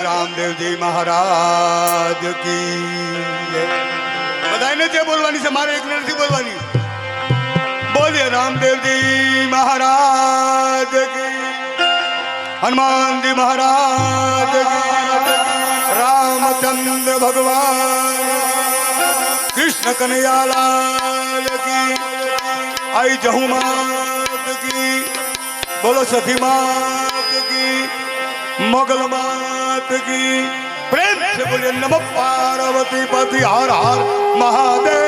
रामदेव जी महाराज की बधाई ने बोलवानी से मारे एक नहीं बोलवानी बोलिए रामदेव जी महाराज की हनुमान जी महाराज की रामचंद्र भगवान कृष्ण कन्हैयालाल की आई जहू मात की बोलो सखी मात की मोगल मात की प्रेम से बोले नमः पार्वती पति हर हर महादेव।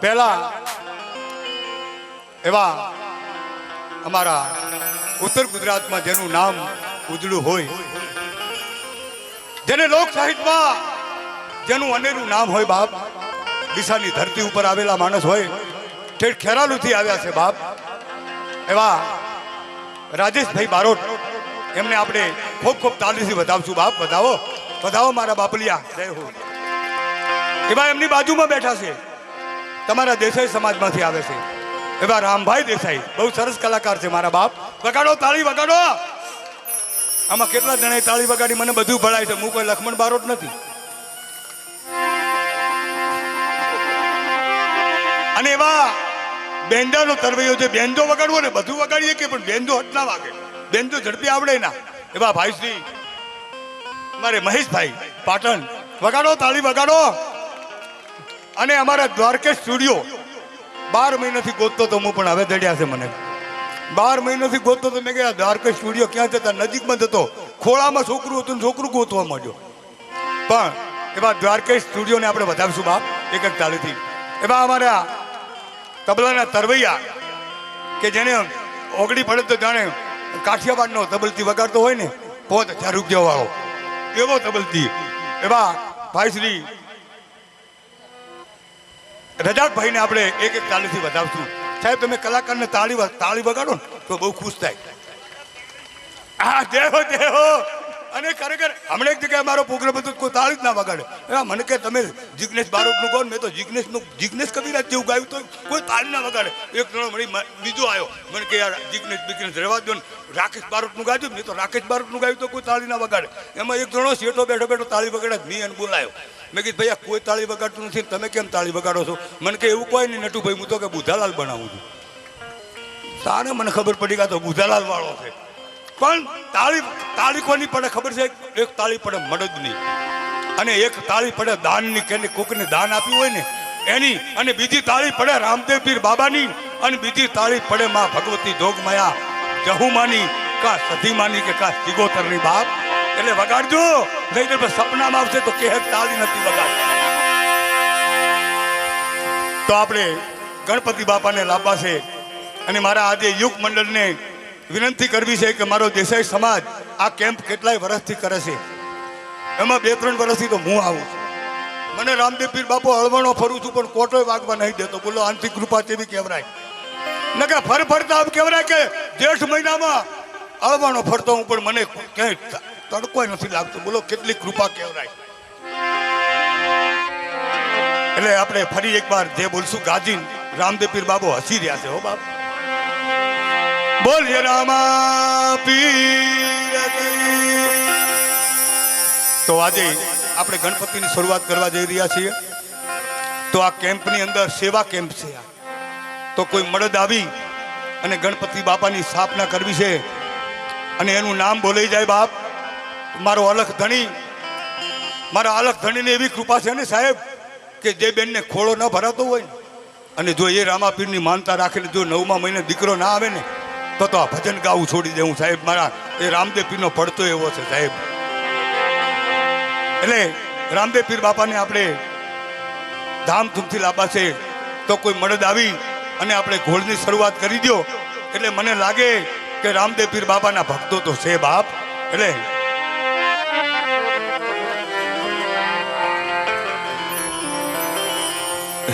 पहला एवा अमारा उत्तर गुजरात में जेनु नाम उजळू होय जेने लोक साहित्य में जेनु अनेरू नाम होय बाप दिशानी धरती ऊपर आवेला मानस होय ठेठ खेरालू थी आव्या छे बाप एवा राजेश भाई बारोट एमने आपणे खूब खूब तालीथी वधावशुं बाप वधावो वधावो मारा बापलिया जय हो एवा एमनी बाजू में बैठा छे तमारा देसाई समाज में आवे छे एवा रामभाई देसाई बहुत सरस कलाकार छे मारा बाप वगाड़ो ताली वगाड़ो आमा केटला जणे ताली वगाड़ी मने बधुं भळाय छे मु कोई लक्ष्मण बारोट नथी अने एवा बेंजानो तरवैयो छे बेंजो वगाड़वो ने बधुं वगाड़ीए के पण बेंजो हट ना वागे बेंजो झड़पी आवड़े ना एवा भाई श्री मारे महेश भाई पाटण वगाड़ो ताली वगाड़ो अने अमारा द्वारकेश स्टूडियो 12 महीना थी गोततो तो मु पण हवे दड़िया छे मने 12 महीना थी गोततो तो मैं कहा द्वारकेश स्टूडियो क्या जता नजीक में जतो खोला में छोकरू हतुं छोकरू गोतवा मळ्यो पण एवा द्वारकेश स्टूडियो ने आपणे वधावशुं बाप एक एक तालीथी एवा अमारा तबलाना तरवैया के जेने ओगड़ी पड़े तो जाने काठियावाड़नो तबलती वगाड़तो होय ने 5000 रुपया वाळो एवो तबलती एवा भाई श्री रजाक भाई ने आपणे एक एक तालीथी वधावशुं साहेब तमे कलाकार ने ताली वगाड़ो तो बहु खुश थाय आ देहो देहो अने खरेखर हमणे एक जगह मारो प्रोग्राम हतो कोई ताली ज ना वगाड़े एवा मने के तमे जिग्नेश बारोटनु कोण मैं तो जिग्नेश कविराज जेवुं गायुं तो कोई ताली ना वगाड़े एक जणो मळी बीजो आयो मने के यार जिग्नेश रेवा दो राकेश बारोटनु गाजो मैं तो राकेश बारोटनु गायुं तो कोई ताली ना वगाड़े एमां एक जणो सेठो बैठो बैठो ताली वगाड़े मी एने बोलायो मैं कीधुं भैया कोई ताली वगाड़तुं नथी तमे केम ताली वगाड़ो छो मने के एवुं कोई नहीं नटू भाई हूँ तो के बुधालाल बनावुं छुं ताने मने खबर पड़ी के तो बुधालाल वाळो छे પણ તાળી કોની પડે ખબર છે? એક તાળી પડે મડદની, અને એક તાળી પડે દાનની, કે કોકને દાન આપ્યું હોય ને એની, અને બીજી તાળી પડે રામદેવ પીર બાબાની, અને બીજી તાળી પડે માં ભગવતી જોગમાયા જહુમાની, કા સધીમાની, કે કા સિગોતરની બાપ. એટલે વગાડજો, નહીં તો સપનામાં આવશે તો કે તાળી નથી વગાડ. તો આપણે ગણપતિ બાપાને લાવવા છે, અને મારા આજે યુગ મંડળને વિનંતી કરવી છે કે મારો દેસાઈ સમાજ આ કેમ્પ કેટલાય વર્ષથી કરે છે, એમાં 2-3 વર્ષથી તો હું આવું છું. મને રામદેવ પીર બાપુ હળવણો ફરું છું, પણ કોટોય વાગવા નહીં દેતો. બોલો આંતરિક કૃપા કેવી કહેવાય? નકે ફરતા આમ કહેવાય કે જેઠ મહિનામાં હળવણો ફરતો હું, પણ મને ક્યાંય તડકો નથી લાગતો. બોલો કેટલી કૃપા કહેવાય. એટલે આપણે ફરી એકવાર જે બોલશું ગાજીન, રામદેવ પીર બાબુ હસી રહ્યા છે. હો બાપ, બોલીએ રામા પીર. તો આજે આપણે ગણપતિની શરૂઆત કરવા જઈ રહ્યા છીએ. તો આ કેમ્પની અંદર સેવા કેમ્પ છે. તો કોઈ મળદ આવી અને ગણપતિ બાપાની સ્થાપના કરવી છે, અને એનું નામ બોલાઈ જાય બાપ, મારો અલખ ધણી, મારા અલખ ધણીને એવી કૃપા છે ને સાહેબ, કે જે બેનને ખોળો ન ભરાતો હોય ને, અને જો એ રામાપીરની માનતા રાખીને જો 9મા મહિને દીકરો ના આવે ને, તો આ ભજન ગાવું છોડી દેવું સાહેબ. મારા એ રામદેવ પીરનો પડતો એવો છે સાહેબ. એટલે રામદેવ પીર બાપાને આપણે ધામધૂમથી લાવવા છે. તો કોઈ મળદ આવી અને આપણે ઘોળની શરૂઆત કરી દો, એટલે મને લાગે કે રામદેવ પીર બાપાના ભક્તો તો છે બાપ. એટલે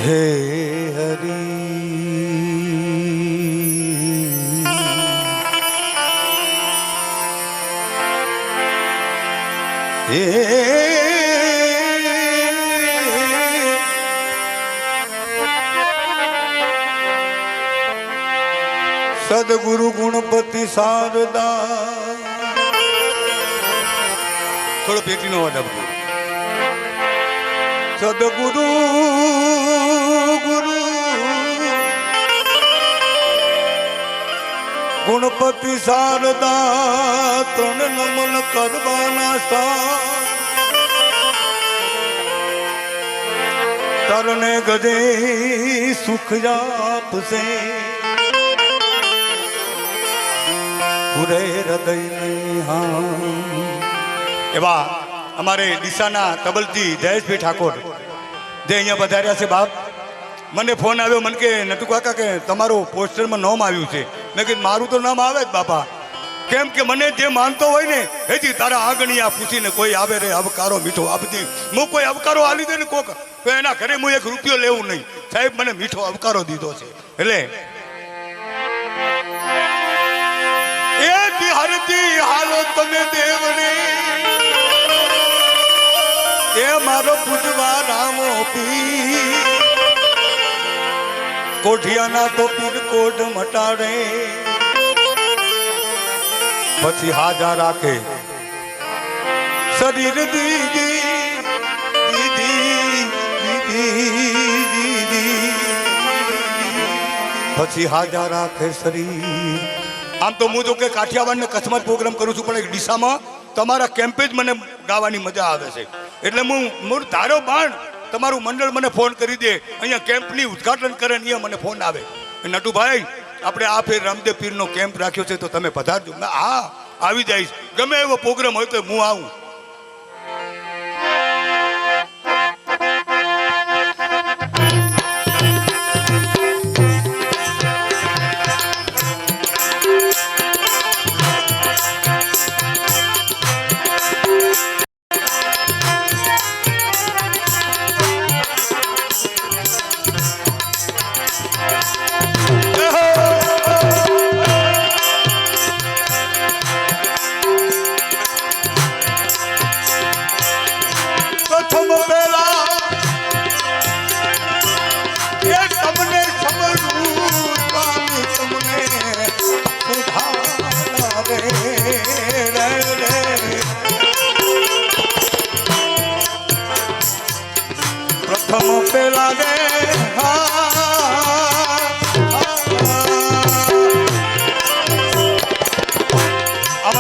હે હરી હે સદગુરુ ગુણપતિ શારદા. થોડો પેટીનો અવાજ આપજો. સદગુરુ ગુરુ ગુણપતિ શારદા, 3 નમન કરવાના સા. તરને ગજે સુખ આપશે, પૂરે હૃદય. એવા અમારે ડીસાના તબલજી જયેશભાઈ ઠાકોર જે અહીંયા પધાર્યા છે બાપ, મને ફોન આવ્યો, મને કે નટુ કાકા કે તમારું પોસ્ટરમાં નામ આવ્યું છે. મેં કીધું મારું તો નામ આવે જ બાપા, કેમ કે મને જે માનતો હોય ને હેજી તારા આગણિયા પૂછીને કોઈ આવે રે અવકારો મીઠો આપતી. હું કોઈ અવકારો આલી દે ને કોક, તો એના ઘરે હું 1 રૂપિયો લેવું નહીં સાહેબ. મને મીઠો અવકારો દીધો છે. એટલે એ બિહારતી હાલો તમે દેવને, એ મારો પૂજવા રામો પી. કોઠિયાના તો પીર કોડ મટાડે, પછી હાજા રાખે શરીર દીદી દીદી દીદી, પછી હાજા રાખે શરીર. આમ તો હું જો કે કાઠિયાવાડ ને કચ્છમાં પ્રોગ્રામ કરું છું, પણ એક ડીસામાં તમારા કેમ્પે જ મને ગાવાની મજા આવે છે. એટલે હું ધારો બાણ તમારું મંડળ મને ફોન કરી દે, અહીંયા કેમ્પની ઉદ્ઘાટન કરે, અહીંયા મને ફોન આવે, નટુભાઈ આપણે આ ફેર રામદેવ પીરનો કેમ્પ રાખ્યો છે તો તમે પધારજો. હા આવી જઈશ, ગમે એવો પ્રોગ્રામ હોય તો હું આવું.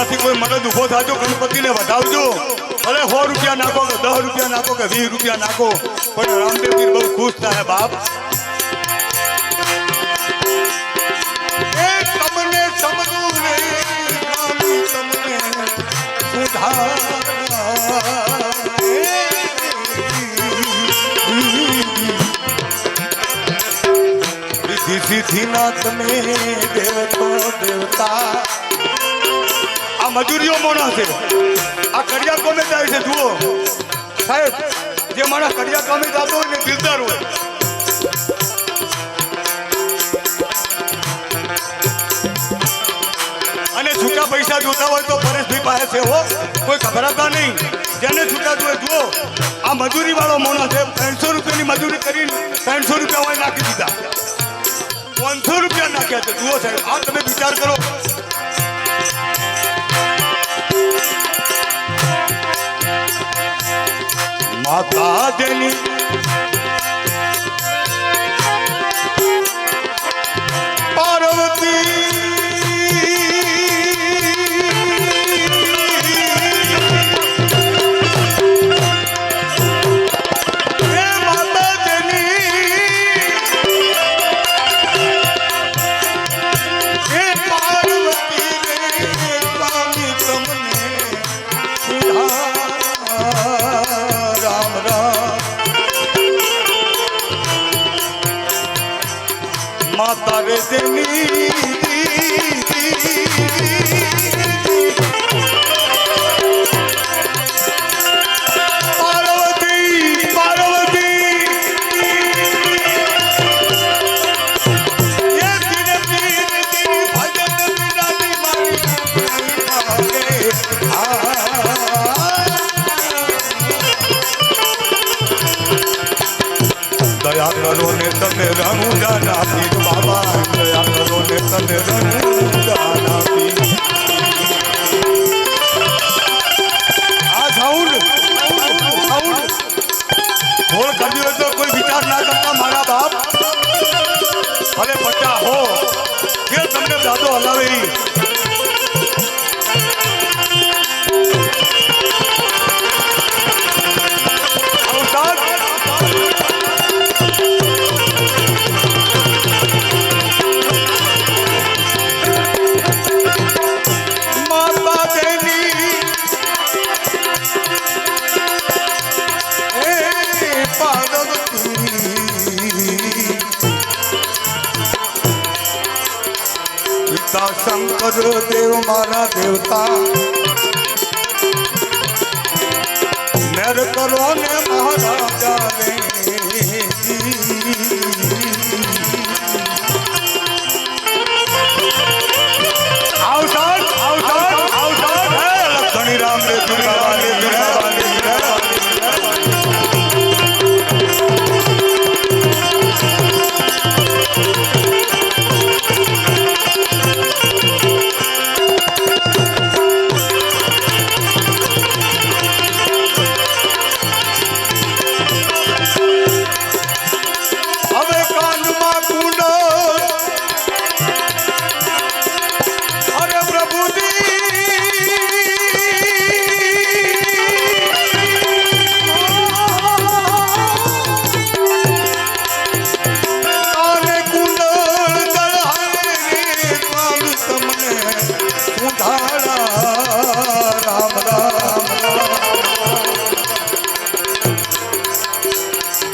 આમાંથી કોઈ મદદ ઊભો થાજો, ગણપતિને વધાવજો. ભલે 100 રૂપિયા નાખો કે 10 રૂપિયા નાખો કે 20 રૂપિયા નાખો, પણ રામદેવજી બહુ ખુશ થાય બાપ. એ તમને સમજવું રે સ્વામી, તમને સુધાર સિદ્ધિ ના તમે દેવતો દેવતા. આ મજૂરીઓ મોણા છે, આ કડિયા કોમે જાય છે. જુઓ સાહેબ, જે માણસ કડિયા કામે જતો હોય ને દિલદાર હોય. અને છૂટા પૈસા જોતા હોય તો પરેશભાઈ પાસે છે હો, કોઈ ખબરાતા નહીં. જેને છૂટા જોઈએ જુઓ, આ મજૂરી વાળો મોણસ છે. 300 રૂપિયાની મજૂરી કરીને 300 રૂપિયા હોય નાખી દીધા, 500 રૂપિયા નાખ્યા છે. જુઓ સાહેબ, આ તમે વિચાર કરો. માતા જેની પાર્વતી માતા રે દેની પાર્વતી પાર્વતી એ ધીરે ધીરે ભજન વિરાજી મારી દયા કરો ને તમે રણુજા નાપી બાબા, દયા કરો ને તમે રણુજા નાપી. આ સાઉન્ડ ફોન કર્યો હોય તો કોઈ વિચાર ના કરતા મારા બાપ. ભલે 50 હો કે તમને દાદો હલાવે. શંકર દેવ મારા દેવતા, મેર કરો ને મહારાજા રે. આવસાન આવસાન આવસાન હે લખણી રામ રે દુર્ગા રે દુર્ગા રે.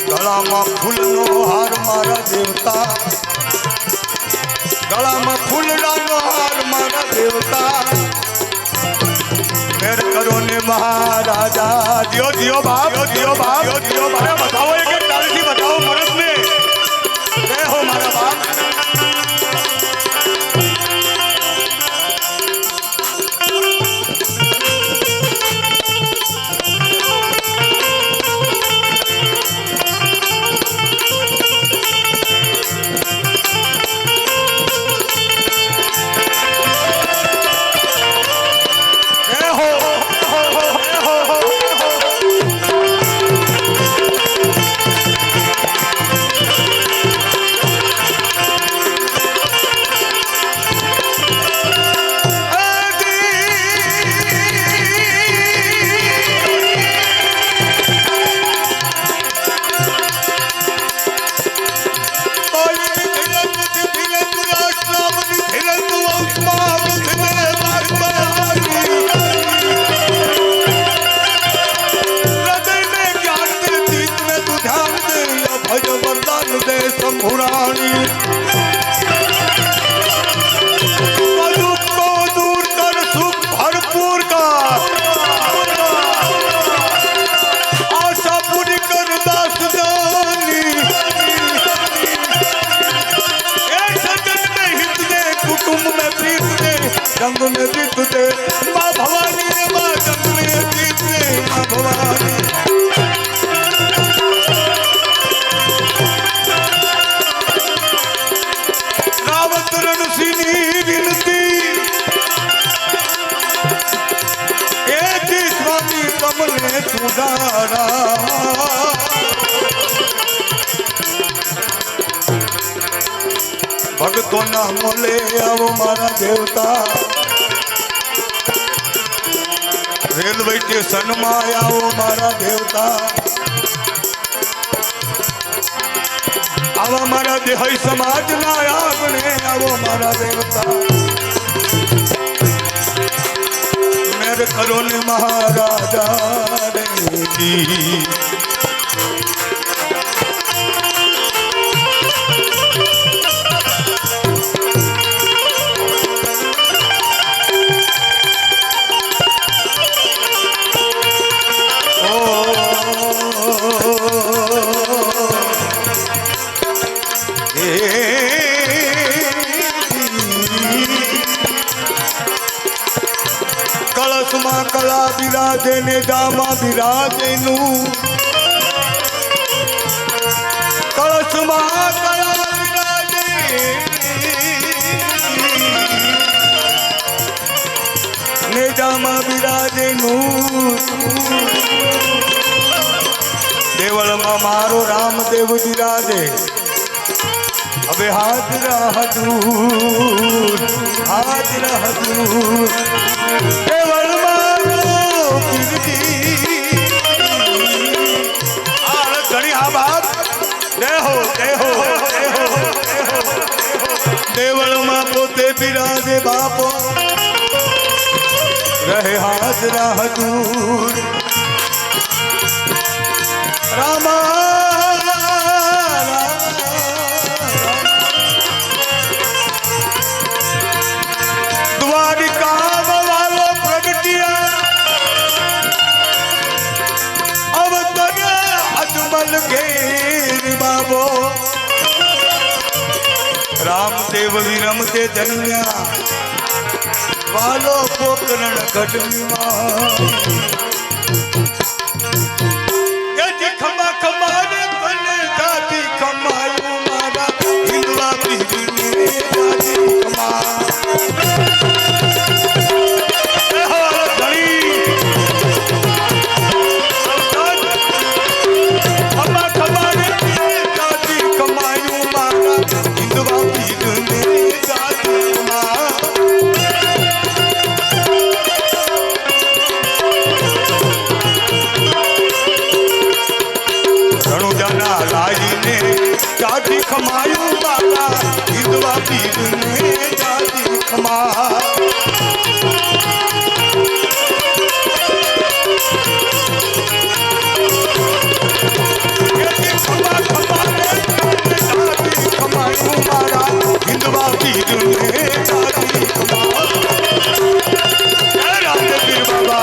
ગળામાં ફૂલનો હાર મારા દેવતા, ગળામાં ફૂલડાનો હાર મારા દેવતા. મેર કરો ને મહારાજા. દિયો દિયો બાપ, દિયો બાપ, દિયો બાપ. બતાવો એક તારીથી બતાવો મરદને. જય હો મારા બાપ. रंग में जीत दे माँ भवानी रे माँ रंग में जीत दे माँ भवानी रावत रणसिनी विनती एक स्वामी कमल में सुधारा भगतो ना मोले आवो मारा देवता रेलवे स्टेशन में आओ मारा देवता आवा मारा देहाई समाज ना आगणे आवो मारा देवता मेरे करो ने महाराजा रे कलश मां कला बिराजे ने दामा बिराजे नू कलश मां कला बिराजे ने दामा बिराजे नू देवल मां मारो रामदेव बिराजे अबे हाजरा हजूर केवल मारो कीर्ति आल घणी हा बात जय हो देवल मां पोते बिराजे बापो रहे हाजरा हजूर रामा रामदेव विरमते धन्या वालो पोकरण घटनी खमा खमा रे बन दादी खमायू मारा हिंदवा पीरी दादी खमा खमायू बाला हिंदवा पीर ने दादी खमा खमा खमा दादी खमायू मारा हिंदवा पीर ने दादी खमा रामदेव बाबा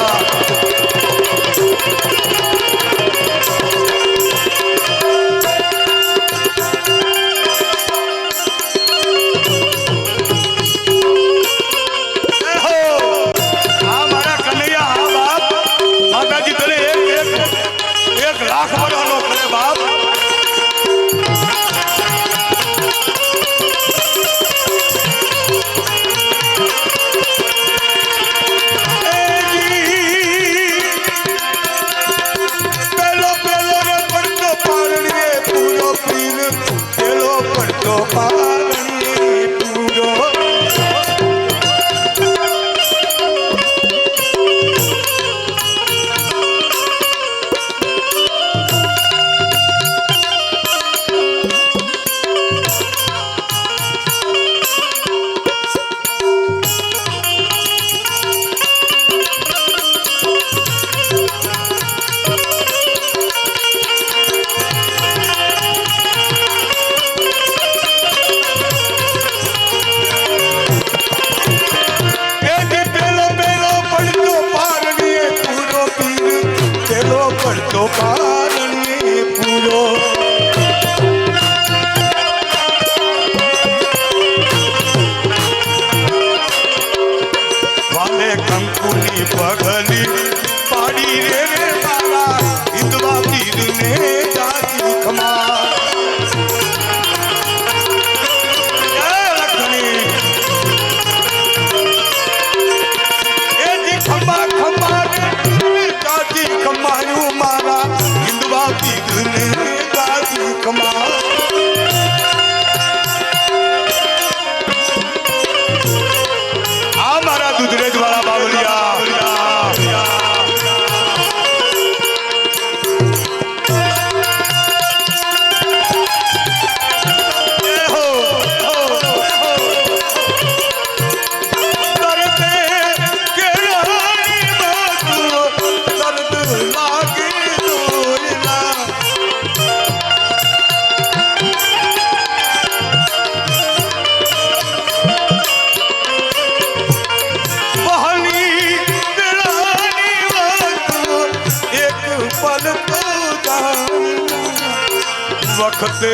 વખતે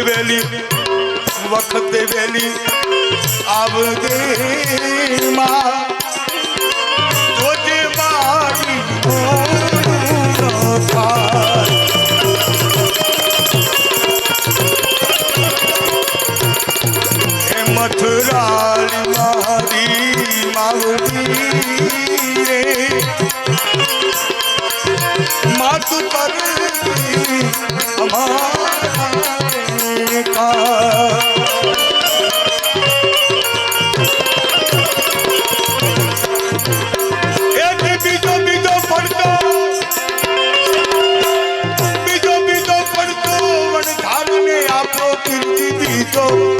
વેલી આવજે માં જોજે મારી મથુરાળી મારી માવડી રે માતુ પર અમારે કા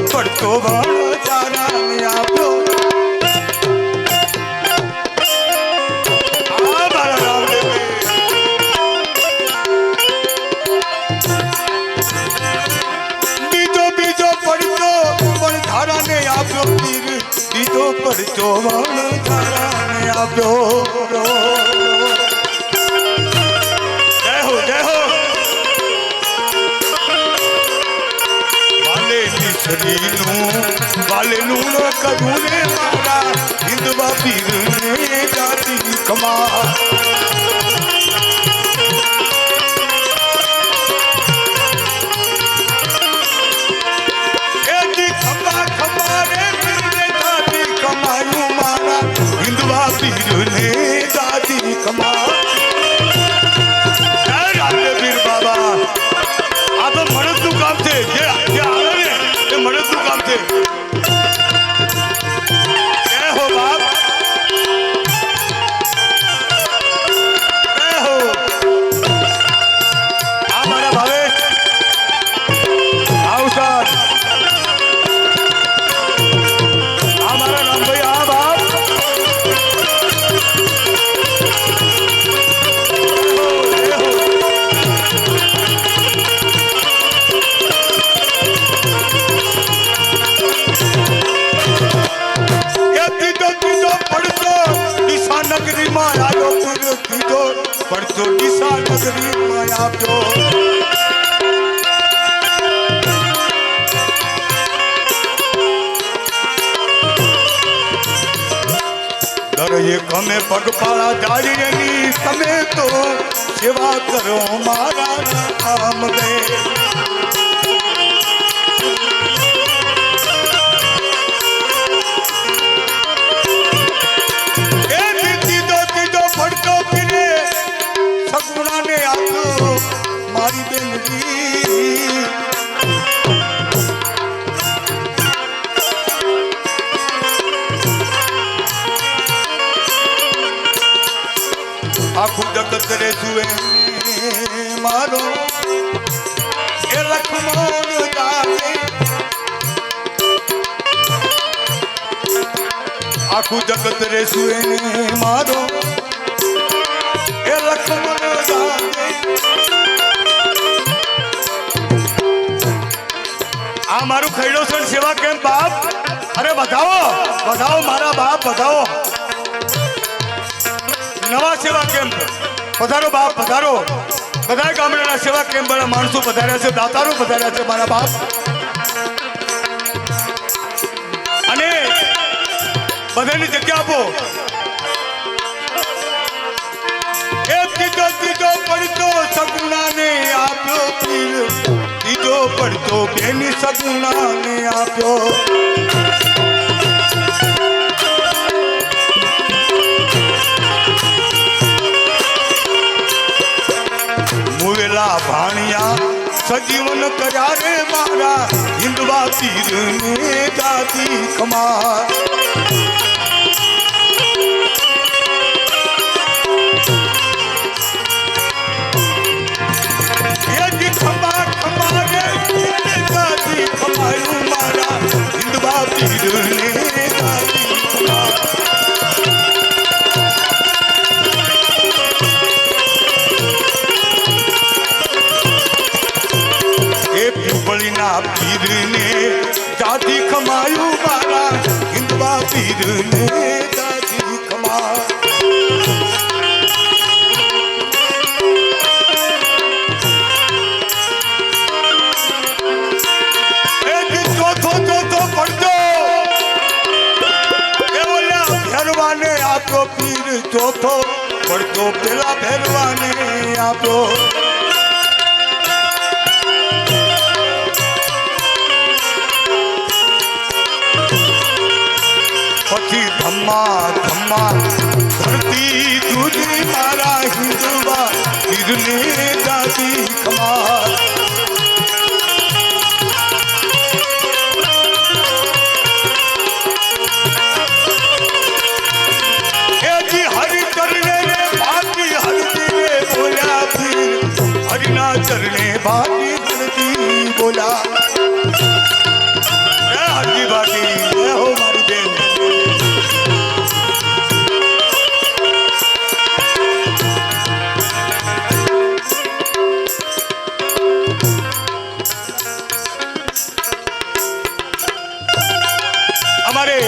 પડતો વાળો તારા ને આપ્યો આ મારા રામદેવ બીજો પડતો પણ તારા ને આપ્યો બીજો પડતો વાળો તારા ને આપ્યો જય હો વાલેનું કદું રે મારા હિંદવા પીરને જાતિ કમા ખમા રે પીરને જાતિ કમાયું મારા હિંદવા પીરને જાતિ કમા રામદેવ બાબા આ તો મળદનું કામ છે જે આવે ને એ મળદનું કામ છે જય હો બાપ જય હો આ મારા ભાવેશ આવસાદ આ મારા રામભાઈ આ બાપ જય હો નગરી માં આવ્યો કીધો પડતો દિશા નગરી માં આવ્યો દરેક અમે પગપાળા જાળીની તમે તો સેવા કરો મારા નામ દે સગુણાને આપ્યો મારી બેનજી આખું જગત રે જુએ મારો એ લખમણ જાણે આખું જગત રે જુએ મારો આ મારું ખૈડોસર સેવા કેમ્પ બાપ અરે વધાવો મારા બાપ વધાવો નવા સેવા કેમ્પ પધારો બાપ પધારો બધા ગામડાના સેવા કેમ્પ વાળા માણસો પધાર્યા છે દાતારો પધાર્યા છે મારા બાપ અને બધાની જગ્યા આપો ત્રીજો પડતો સગુણાને આપ્યો ત્રીજો પડતો બેની સગુણાને આપ્યો મુવેલા ભાણિયા સજીવન કર્યા રે મારા હિંદવા પીરને જાતિ કમા કમાયું મારા હિંદવા પીરને જાતિ કમા એ પીપળીના પીરને જાતિ કમાયું મારા હિંદવા પીરને જાતિ કમા ચોથો પડતો પેલા ભેરવાને આપ્યો. પછી ધમ્મા ધમ્મા ધરતી દૂધી મારા હિંદવા હીરને દાદી કમાર. हरिना चरणे भागी धरती बोला. हरजी भागी हो मारी बेन. અમારે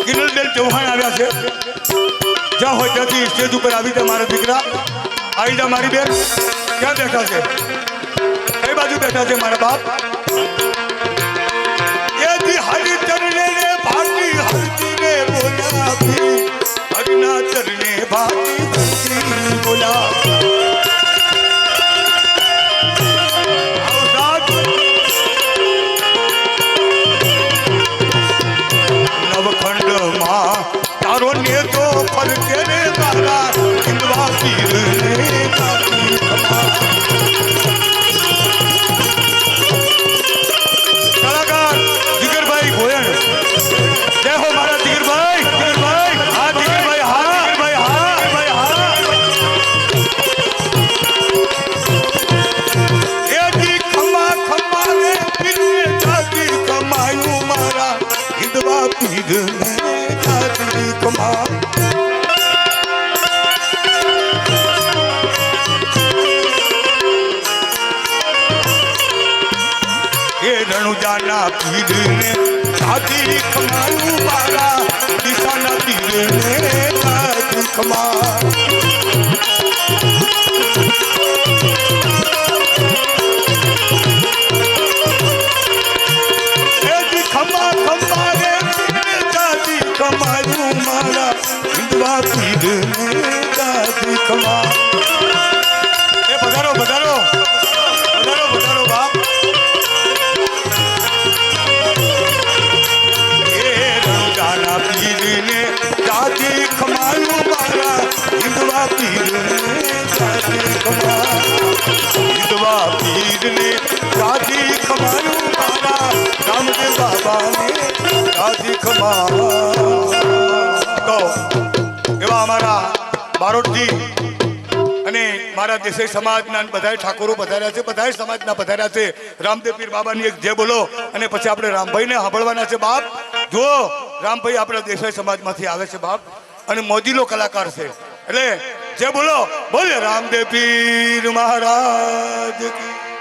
કિરણબેન ચૌહાણ આવ્યા છે. જ્યાં હોય ત્યાંથી સ્ટેજ ઉપર આવી જાય મારા દીકરા. આવી જા મારી બેન. ક્યાં બેઠા છે? કઈ બાજુ બેઠા છે મારા બાપ? એથી હરિ ચરણે ને ભાગી હરતી ને બોલા. હરિના ચરણે ભાગી હરતી બોલા. નવખંડમાં તારો નેતો ફરકે રે મારા હિંદવા પીર ને કાકી કમા. કલાકાર જીગરભાઈ ગોયણ. જય હો મારા જીગરભાઈ. જીગરભાઈ હા, જીગરભાઈ હા, જીગરભાઈ હા, જીગરભાઈ હા. એજી ખમા ખમા રે પીર કાકી કમાયું મારા હિંદવા પીર ને કાકી કમા. રણુજાના પીરને દાદી ખમાયું મારા દિશાના પીરને દાદી ખમા. એજી ખમા ખમા રે દાદી ખમાયું મારા હિંદવા પીરને દાદી ખમા. એ પધારો પધારો પધારો પધારો બાપ. પીરને દાદી ખમાયું મારા હિંદવા પીરને દાદી ખમા. હિંદવા પીરને દાદી ખમાયું મારા રામદેવ બાબાને દાદી ખમા. તો એવા અમારા બારોટજી અને મારા દેસાઈ સમાજના બધા ઠાકોરો પધાર્યા છે. બધા સમાજના પધાર્યા છે. રામદેવ પીર બાબાની એક જય બોલો અને પછી આપણે રામભાઈને સાંભળવાના છે. બાપ જો રામભાઈ આપણા દેસાઈ સમાજમાંથી આવે છે બાપ અને મોજીલો કલાકાર છે. એટલે જે બોલો બોલે રામદેવ પીર મહારાજ કી.